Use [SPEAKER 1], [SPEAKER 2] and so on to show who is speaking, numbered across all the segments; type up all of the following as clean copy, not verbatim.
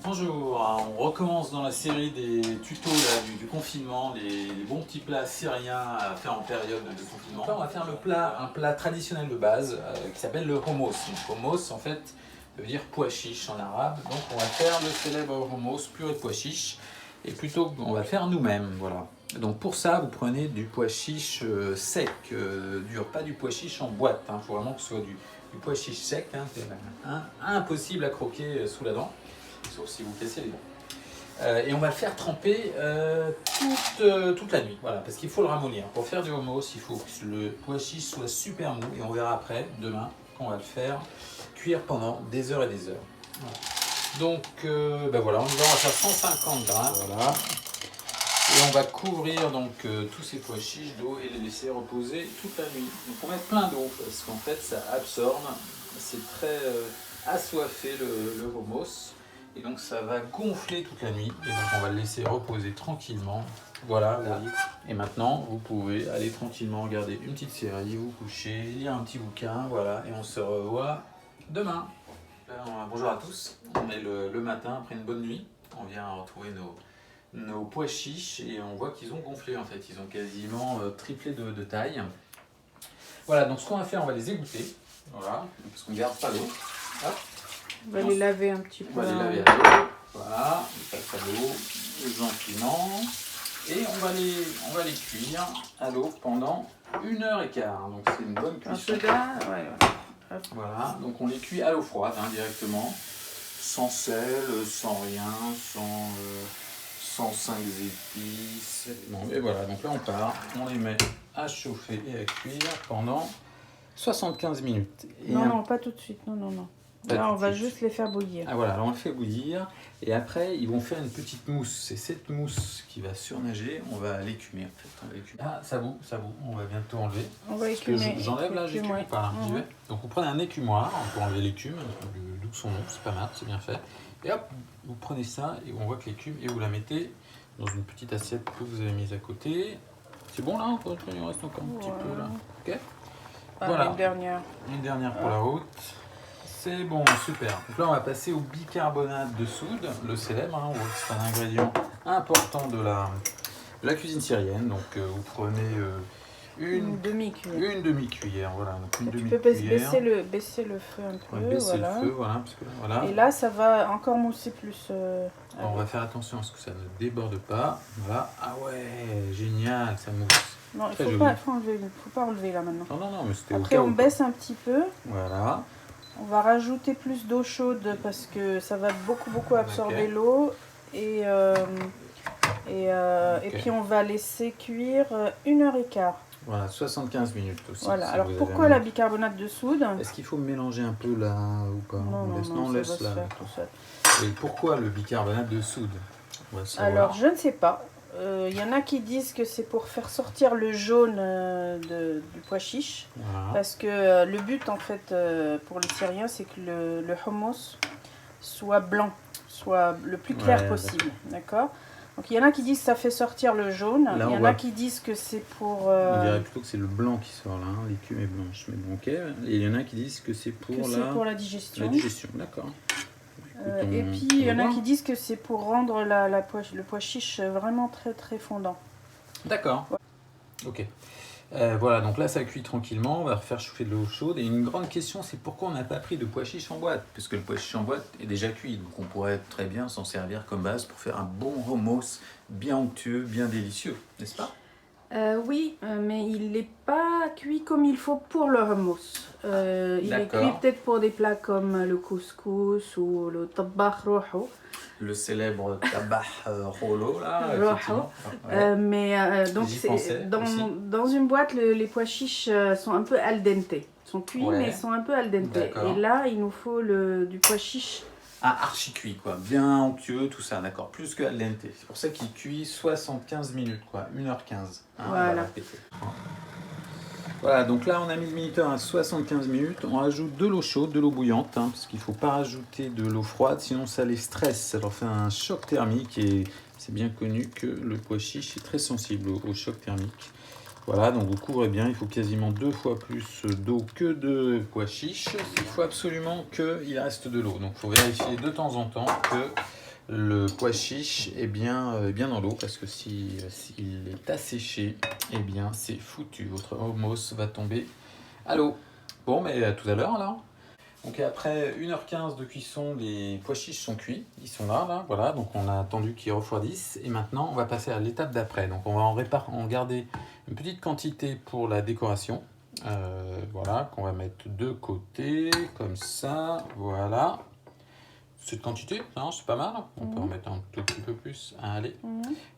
[SPEAKER 1] Bonjour, on recommence dans la série des tutos là, du confinement, les bons petits plats syriens à faire en période de confinement. Là, on va faire un plat traditionnel de base qui s'appelle le hummus. Donc, hummus, en fait, veut dire pois chiche en arabe. Donc, on va faire le célèbre hummus purée de pois chiche. Et plutôt, on va le faire nous-mêmes, voilà. Donc, pour ça, vous prenez du pois chiche sec, dur, pas du pois chiche en boîte. Il faut vraiment que ce soit du pois chiche sec. C'est impossible à croquer sous la dent. Sauf si vous cassez les dents. Et on va le faire tremper toute la nuit, voilà, parce qu'il faut le ramollir. Pour faire du hummus, il faut que le pois chiche soit super mou, et on verra après, demain, quand on va le faire cuire pendant des heures et des heures. Voilà. Donc, voilà, on va faire 150 grammes, voilà. Et on va couvrir donc tous ces pois chiches d'eau et les laisser reposer toute la nuit. Donc on va mettre plein d'eau, parce qu'en fait, ça absorbe, c'est très assoiffé le hummus. Et donc ça va gonfler toute la nuit. Et donc on va le laisser reposer tranquillement. Voilà, vous voyez. Et maintenant, vous pouvez aller tranquillement regarder une petite série, vous coucher, lire un petit bouquin. Voilà, et on se revoit demain. Bonjour à tous. On est le matin après une bonne nuit. On vient retrouver nos pois chiches et on voit qu'ils ont gonflé en fait. Ils ont quasiment triplé de taille. Voilà, donc ce qu'on va faire, on va les égoutter. Voilà, parce qu'on ne garde pas l'eau. Hop.
[SPEAKER 2] On va les laver un petit peu.
[SPEAKER 1] On va les laver à l'eau, voilà, on passe à l'eau, gentiment, et on va les cuire à l'eau pendant 1h15. Donc c'est une bonne cuisson. Voilà, donc on les cuit à l'eau froide directement, sans sel, sans rien, sans 5 épices. Bon, et voilà, donc là on part, on les met à chauffer et à cuire pendant 75 minutes. Et
[SPEAKER 2] non, pas tout de suite, non. Là, on va juste les faire bouillir.
[SPEAKER 1] Ah voilà, alors on le fait bouillir et après ils vont faire une petite mousse. C'est cette mousse qui va surnager. On va l'écumer en fait. Ah, ça bout, on va bientôt enlever.
[SPEAKER 2] On va écumer.
[SPEAKER 1] J'enlève là, j'écume ou pas? Donc vous prenez un écumoire pour enlever l'écume, d'où son nom, c'est pas mal, c'est bien fait. Et hop, vous prenez ça et on voit que l'écume et vous la mettez dans une petite assiette que vous avez mise à côté. C'est bon là? Il reste encore un petit peu là. Ok. Voilà. Une dernière pour la route. C'est bon, super. Donc là, on va passer au bicarbonate de soude, le célèbre. On voit que c'est un ingrédient important de la cuisine syrienne. Donc, vous prenez une demi-cuillère. Voilà. Donc,
[SPEAKER 2] tu peux baisser le feu un peu.
[SPEAKER 1] Baisser le feu, voilà, parce que voilà.
[SPEAKER 2] Et là, ça va encore mousser plus.
[SPEAKER 1] Alors, on va faire attention à ce que ça ne déborde pas. Voilà. Ah ouais, génial, ça mousse.
[SPEAKER 2] Non, il ne faut pas enlever là maintenant.
[SPEAKER 1] Non, mais c'était
[SPEAKER 2] après, on baisse un petit peu.
[SPEAKER 1] Voilà.
[SPEAKER 2] On va rajouter plus d'eau chaude parce que ça va beaucoup absorber l'eau. Et puis on va laisser cuire 1h15.
[SPEAKER 1] Voilà, 75 minutes aussi.
[SPEAKER 2] Voilà, alors pourquoi la bicarbonate de soude?
[SPEAKER 1] Est-ce qu'il faut mélanger un peu là ou pas?
[SPEAKER 2] Non,
[SPEAKER 1] on laisse là.
[SPEAKER 2] Tout seul.
[SPEAKER 1] Et pourquoi le bicarbonate de soude?
[SPEAKER 2] Alors je ne sais pas. Il y en a qui disent que c'est pour faire sortir le jaune du pois chiche. Voilà. Parce que le but en fait pour les Syriens, c'est que le hummus soit blanc, soit le plus clair possible. D'accord. Donc il y en a qui disent que ça fait sortir le jaune. Il y en a qui disent que c'est pour...
[SPEAKER 1] On dirait plutôt que c'est le blanc qui sort là, l'écume est blanche. Mais bon, ok. Et il y en a qui disent que c'est pour
[SPEAKER 2] la digestion.
[SPEAKER 1] La digestion, d'accord.
[SPEAKER 2] Et puis il y en a qui disent que c'est pour rendre le pois chiche vraiment très fondant.
[SPEAKER 1] D'accord. Ouais. Ok. Voilà, donc là ça cuit tranquillement, on va refaire chauffer de l'eau chaude. Et une grande question, c'est pourquoi on n'a pas pris de pois chiche en boîte? Parce que le pois chiche en boîte est déjà cuit, donc on pourrait très bien s'en servir comme base pour faire un bon hummus bien onctueux, bien délicieux, n'est-ce pas?
[SPEAKER 2] Oui, mais il n'est pas cuit comme il faut pour le hummus. Il est cuit peut-être pour des plats comme le couscous ou le tabbakh roho.
[SPEAKER 1] Le célèbre tabbakh rolo là.
[SPEAKER 2] Donc dans une boîte, les pois chiches sont un peu al dente. Ils sont cuits mais ils sont un peu al dente. Et là, il nous faut du pois chiche.
[SPEAKER 1] Ah, archi cuit quoi, bien onctueux, tout ça, d'accord, plus que al dente. C'est pour ça qu'il cuit 75 minutes quoi, 1h15.
[SPEAKER 2] Voilà.
[SPEAKER 1] Voilà, donc là on a mis le minuteur à 75 minutes, on rajoute de l'eau chaude, de l'eau bouillante, parce qu'il ne faut pas rajouter de l'eau froide, sinon ça les stresse, ça leur fait un choc thermique et c'est bien connu que le pois chiche est très sensible au choc thermique. Voilà, donc vous couvrez bien, il faut quasiment 2 fois plus d'eau que de pois chiche. Il faut absolument qu'il reste de l'eau, donc il faut vérifier de temps en temps que le pois chiche est bien dans l'eau parce que s'il est asséché, eh bien c'est foutu. Votre hummus va tomber à l'eau. Bon, mais à tout à l'heure alors. Donc après 1h15 de cuisson, les pois chiches sont cuits. Ils sont là, voilà. Donc on a attendu qu'ils refroidissent. Et maintenant, on va passer à l'étape d'après. Donc on va en garder une petite quantité pour la décoration. Voilà, qu'on va mettre de côté, comme ça. Voilà. Cette quantité, non, c'est pas mal. On peut en mettre un tout petit peu plus. Allez.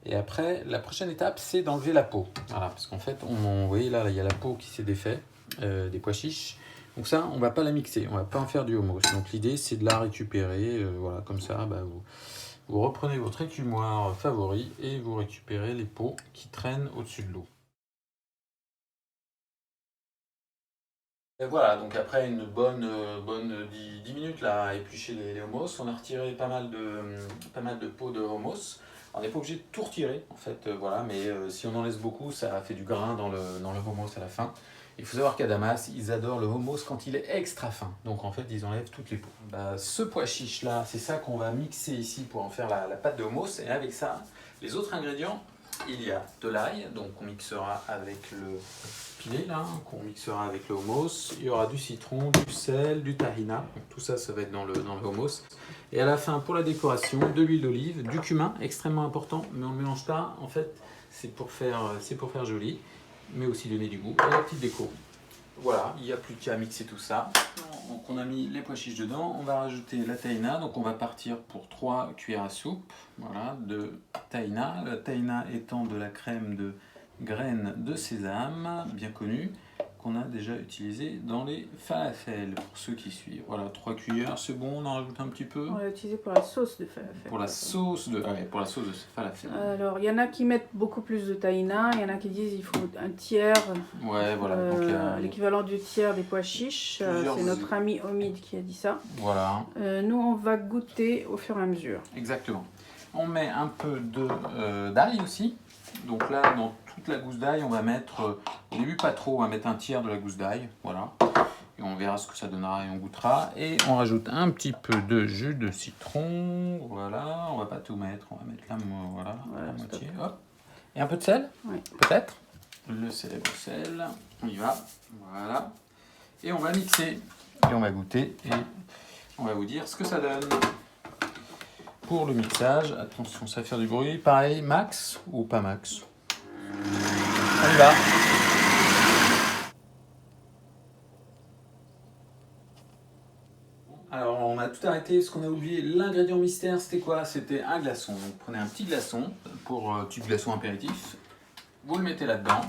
[SPEAKER 1] Et après, la prochaine étape, c'est d'enlever la peau. Voilà, parce qu'en fait, vous voyez là, il y a la peau qui s'est défaite des pois chiches. Donc ça, on va pas la mixer, on va pas en faire du hummus. Donc l'idée, c'est de la récupérer, voilà, comme ça, vous reprenez votre écumoire favori et vous récupérez les peaux qui traînent au-dessus de l'eau. Et voilà, donc après une bonne 10 minutes là, à éplucher les hummus, on a retiré pas mal de peaux de hummus. On n'est pas obligé de tout retirer en fait, voilà, mais si on en laisse beaucoup, ça fait du grain dans le hummus à la fin. Il faut savoir qu'à Damas, ils adorent le hummus quand il est extra fin. Donc en fait, ils enlèvent toutes les peaux. Ce pois chiche là, c'est ça qu'on va mixer ici pour en faire la pâte de hummus. Et avec ça, les autres ingrédients, il y a de l'ail, donc on mixera avec le pilé là, qu'on mixera avec le hummus. Il y aura du citron, du sel, du tahina. Donc, tout ça, ça va être dans le hummus. Et à la fin, pour la décoration, de l'huile d'olive, du cumin, extrêmement important, mais on ne le mélange pas. En fait, c'est pour faire joli, mais aussi donner du goût et la petite déco. Voilà, il n'y a plus qu'à mixer tout ça. Donc on a mis les pois chiches dedans, on va rajouter la tahina, donc on va partir pour 3 cuillères à soupe, voilà, de tahina. La tahina étant de la crème de graines de sésame, bien connue, qu'on a déjà utilisé dans les falafels, pour ceux qui suivent. Voilà, 3 cuillères, c'est bon, on en rajoute un petit peu.
[SPEAKER 2] On l'a utilisé pour la sauce de falafel.
[SPEAKER 1] Pour la sauce de falafel.
[SPEAKER 2] Alors, il y en a qui mettent beaucoup plus de tahina, il y en a qui disent qu'il faut un tiers.
[SPEAKER 1] Ouais, voilà.
[SPEAKER 2] L'équivalent du tiers des pois chiches. C'est notre ami Omid qui a dit ça.
[SPEAKER 1] Voilà.
[SPEAKER 2] Nous, on va goûter au fur et à mesure.
[SPEAKER 1] Exactement. On met un peu d'ail aussi. Donc là, dans toute la gousse d'ail, on va mettre, au début pas trop, on va mettre un tiers de la gousse d'ail, voilà. Et on verra ce que ça donnera et on goûtera. Et on rajoute un petit peu de jus de citron, voilà. On va pas tout mettre, on va mettre la moitié. Hop. Et un peu de sel, peut-être. Le célèbre sel, on y va, voilà. Et on va mixer, et on va goûter, et on va vous dire ce que ça donne. Pour le mixage, attention, ça va faire du bruit. Pareil, max ou pas max? On y va. Alors, on a tout arrêté parce qu'on a oublié l'ingrédient mystère. C'était quoi? C'était un glaçon. Donc, prenez un petit glaçon pour petit glaçon apéritif. Vous le mettez là-dedans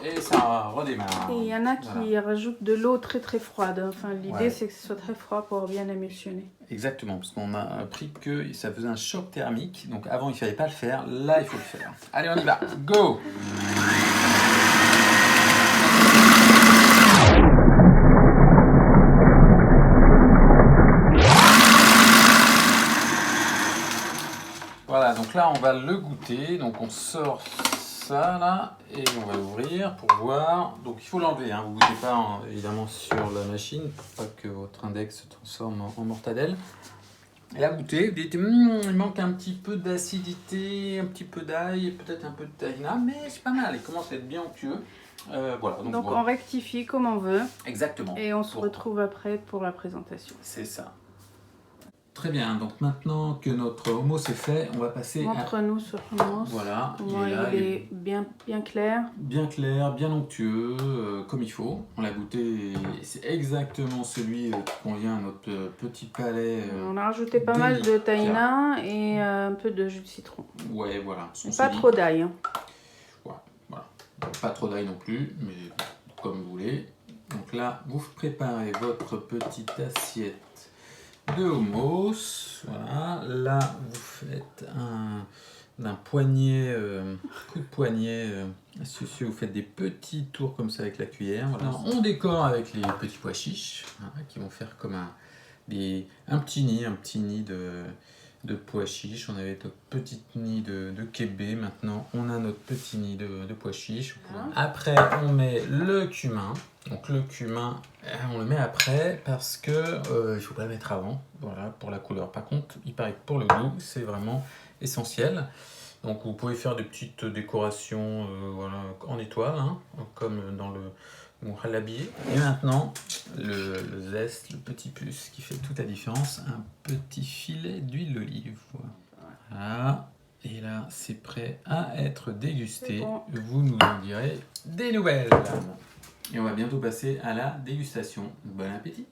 [SPEAKER 1] et ça redémarre.
[SPEAKER 2] Et il y en a qui rajoutent de l'eau très très froide. Enfin, l'idée c'est que ce soit très froid pour bien émulsionner. Exactement, parce qu'on a appris que ça faisait un choc thermique. Donc avant il ne fallait pas le faire, là il faut le faire. Allez, on y va, go! Voilà, donc là on va le goûter. Donc on sort ça là et on va l'ouvrir pour voir. Donc il faut l'enlever, hein. Vous ne goûtez pas évidemment sur la machine pour pas que votre index se transforme en mortadelle. Et la goûter, vous dites il manque un petit peu d'acidité, un petit peu d'ail, peut-être un peu de tahina, mais c'est pas mal, il commence à être bien onctueux. Voilà, donc voilà. On rectifie comme on veut. Exactement. Et on se retrouve après pour la présentation. C'est ça. Très bien, donc maintenant que notre hummus est fait, on va passer Montre-nous ce hummus. Voilà, il est bien clair. Bien clair, bien onctueux, comme il faut. On l'a goûté, c'est exactement celui qui convient à notre petit palais. On a rajouté pas mal de tahina et un peu de jus de citron. Ouais, voilà. Pas trop d'ail. Hein. Ouais, voilà. Pas trop d'ail non plus, mais comme vous voulez. Donc là, vous préparez votre petite assiette de hummus, voilà. Là vous faites un poignet, coup de poignet astucieux, vous faites des petits tours comme ça avec la cuillère. Voilà. On décore avec les petits pois chiches, hein, qui vont faire comme un petit nid
[SPEAKER 1] de pois chiches. On avait notre petit nid de kébé. Maintenant, on a notre petit nid de pois chiches. Après, on met le cumin. Donc le cumin, on le met après parce que il ne faut pas le mettre avant. Voilà, pour la couleur. Par contre, il paraît que pour le goût, c'est vraiment essentiel. Donc vous pouvez faire des petites décorations voilà, en étoile, hein, comme dans le halabier. Et maintenant, le zeste, le petit plus qui fait toute la différence, un petit filet d'huile d'olive. Voilà. Et là, c'est prêt à être dégusté. Bon. Vous nous en direz des nouvelles. Et on va bientôt passer à la dégustation. Bon appétit!